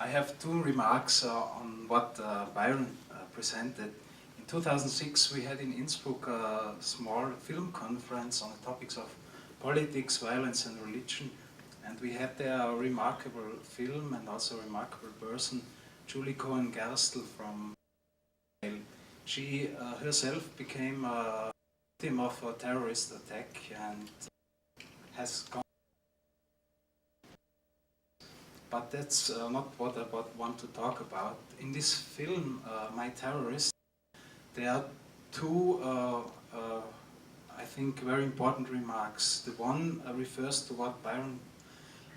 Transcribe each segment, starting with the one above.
I have two remarks on what Byron presented. In 2006 we had in Innsbruck a small film conference on the topics of politics, violence and religion, and we had there a remarkable film and also a remarkable person, Julie Cohen-Gerstel from Israel. She herself became a victim of a terrorist attack and has gone. But that's not what I want to talk about. In this film, My Terrorist, there are two, I think, very important remarks. The one refers to what Byron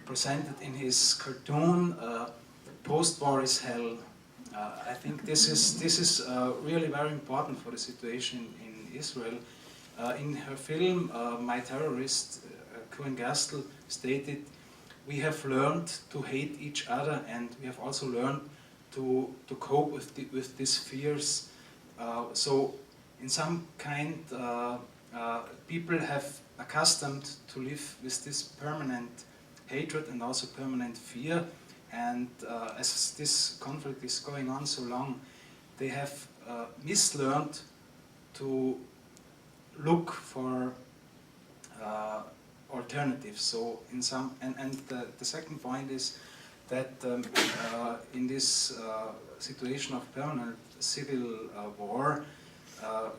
presented in his cartoon, Post-War is Hell. I think this is really very important for the situation in Israel. In her film, My Terrorist, Cohen-Gerstel stated, "We have learned to hate each other, and we have also learned to cope with these fears." So, in some kind, people have accustomed to live with this permanent hatred and also permanent fear. And as this conflict is going on so long, they have mislearned to look for alternatives. So in some, and the second point is that in this situation of permanent civil war,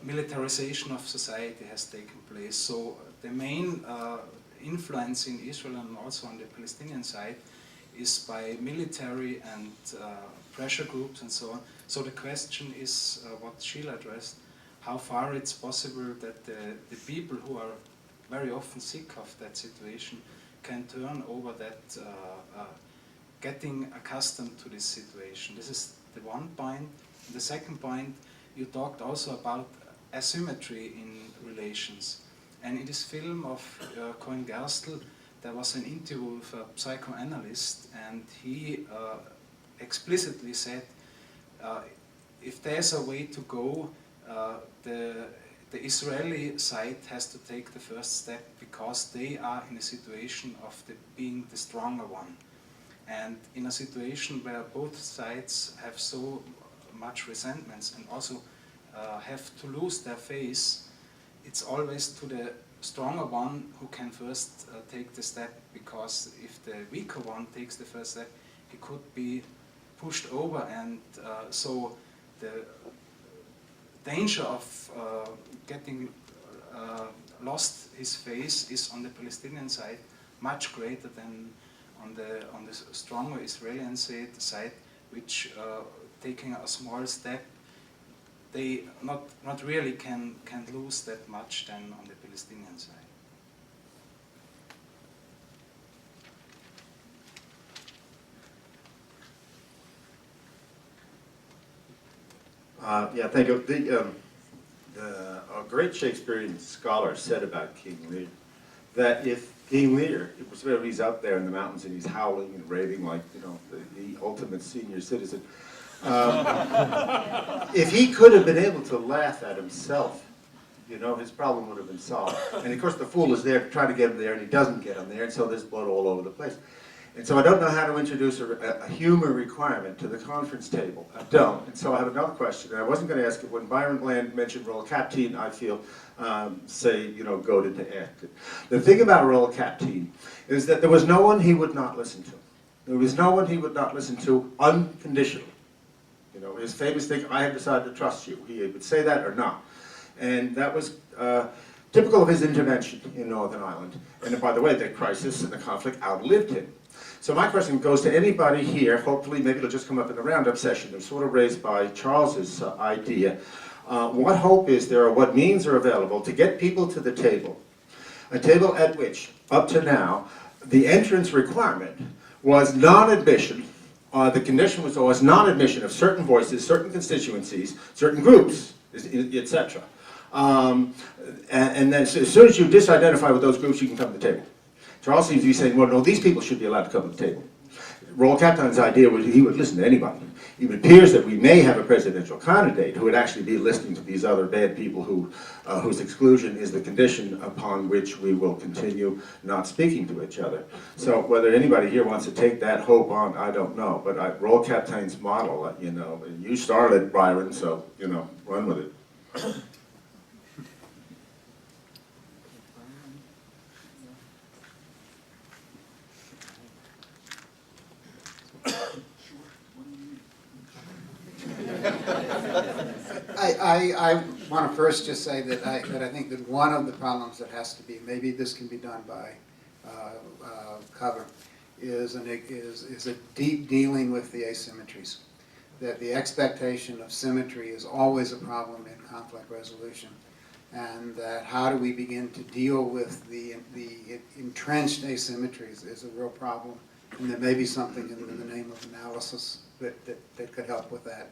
militarization of society has taken place. So the main influence in Israel and also on the Palestinian side is by military and pressure groups and so on. So the question is what Sheila addressed, how far it's possible that the people who are very often sick of that situation can turn over that, getting accustomed to this situation. This is the one point. The second point, you talked also about asymmetry in relations. And in this film of Cohen-Gerstel, there was an interview with a psychoanalyst, and he explicitly said, if there's a way to go, the Israeli side has to take the first step because they are in a situation of being the stronger one. And in a situation where both sides have so much resentments and also have to lose their face, it's always to the stronger one who can first take the step, because if the weaker one takes the first step, he could be pushed over, and so the danger of getting lost his face is on the Palestinian side much greater than on the stronger Israeli side, which taking a small step, they not really can lose that much than on the Palestinian side. Yeah, thank you. A great Shakespearean scholar said about King Lear that if King Lear, he's out there in the mountains and he's howling and raving like, you know, the ultimate senior citizen, if he could have been able to laugh at himself, you know, his problem would have been solved. And of course the fool is there to try to get him there, and he doesn't get him there, and so there's blood all over the place. And so I don't know how to introduce a humor requirement to the conference table. I don't. And so I have another question. And I wasn't going to ask it. When Byron Bland mentioned Roll Captain, I feel, say, you know, goaded to ask it. The thing about Roll Captain is that there was no one he would not listen to. There was no one he would not listen to unconditionally. You know, his famous thing, I have decided to trust you. He would say that or not. And that was typical of his intervention in Northern Ireland. And by the way, the crisis and the conflict outlived him. So my question goes to anybody here, hopefully maybe it'll just come up in the roundup session. It was sort of raised by Charles's idea. What hope is there, or what means are available to get people to the table? A table at which, up to now, the entrance requirement was non-admission. The condition was always non-admission of certain voices, certain constituencies, certain groups, etc. And then as soon as you disidentify with those groups, you can come to the table. Charles seems to be saying, well, no, these people should be allowed to come to the table. Roel Kaptein's idea was he would listen to anybody. It appears that we may have a presidential candidate who would actually be listening to these other bad people whose exclusion is the condition upon which we will continue not speaking to each other. So whether anybody here wants to take that hope on, I don't know. But Roel Kaptein's model, you know, you started, Byron, so, you know, run with it. I want to first just say that I think that one of the problems that has to be, maybe this can be done by cover, is a deep dealing with the asymmetries. That the expectation of symmetry is always a problem in conflict resolution, and that how do we begin to deal with the entrenched asymmetries is a real problem, and there may be something in the name of analysis that could help with that.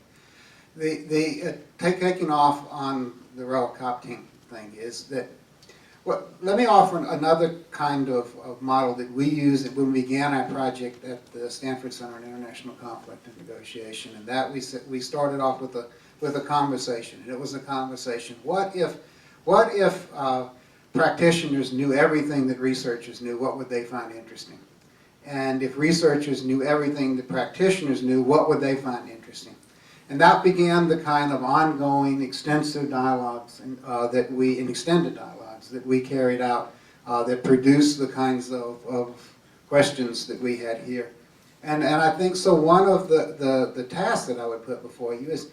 Taking off on the Roel Kaptein thing is that, well, let me offer another kind of model that we used when we began our project at the Stanford Center on International Conflict and Negotiation, and that we started off with a conversation, and it was a conversation. What if practitioners knew everything that researchers knew? What would they find interesting? And if researchers knew everything that practitioners knew, what would they find interesting? And that began the kind of ongoing extensive dialogues and extended dialogues that we carried out that produced the kinds of questions that we had here. And I think so one of the tasks that I would put before you is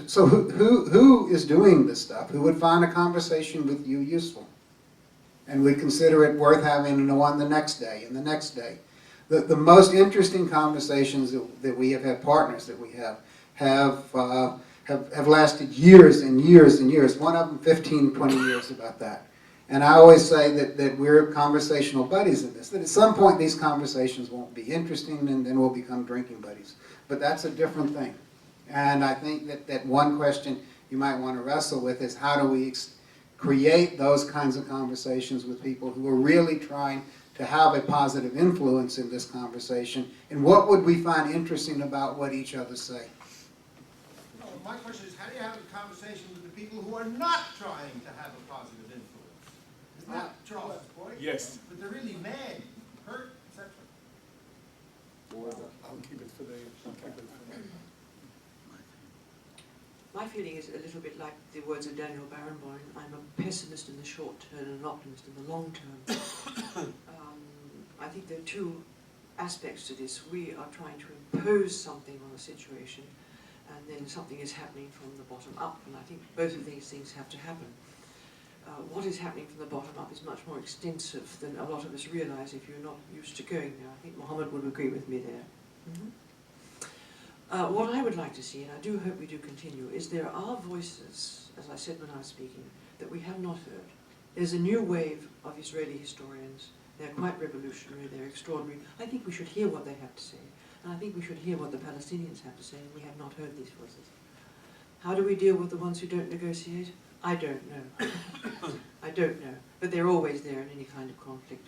so who is doing this stuff? Who would find a conversation with you useful? And we consider it worth having one the next day and the next day. The most interesting conversations that we have had, partners that we have lasted years and years and years. One of them 15, 20 years about that. And I always say that we're conversational buddies in this, that at some point these conversations won't be interesting and then we'll become drinking buddies. But that's a different thing. And I think that one question you might want to wrestle with is how do we create those kinds of conversations with people who are really trying to have a positive influence in this conversation, and what would we find interesting about what each other say? No, my question is, how do you have a conversation with the people who are not trying to have a positive influence? Isn't that Charles' point? Yes. But they're really mad, hurt, etc. I'll keep it for the. My feeling is a little bit like the words of Daniel Barenboim. I'm a pessimist in the short term and an optimist in the long term. I think there are two aspects to this. We are trying to impose something on a situation, and then something is happening from the bottom up, and I think both of these things have to happen. What is happening from the bottom up is much more extensive than a lot of us realize if you're not used to going there. I think Mohammed would agree with me there. Mm-hmm. What I would like to see, and I do hope we do continue, is there are voices, as I said when I was speaking, that we have not heard. There's a new wave of Israeli historians. They're quite revolutionary, they're extraordinary. I think we should hear what they have to say. And I think we should hear what the Palestinians have to say, and we have not heard these voices. How do we deal with the ones who don't negotiate? I don't know. I don't know. But they're always there in any kind of conflict.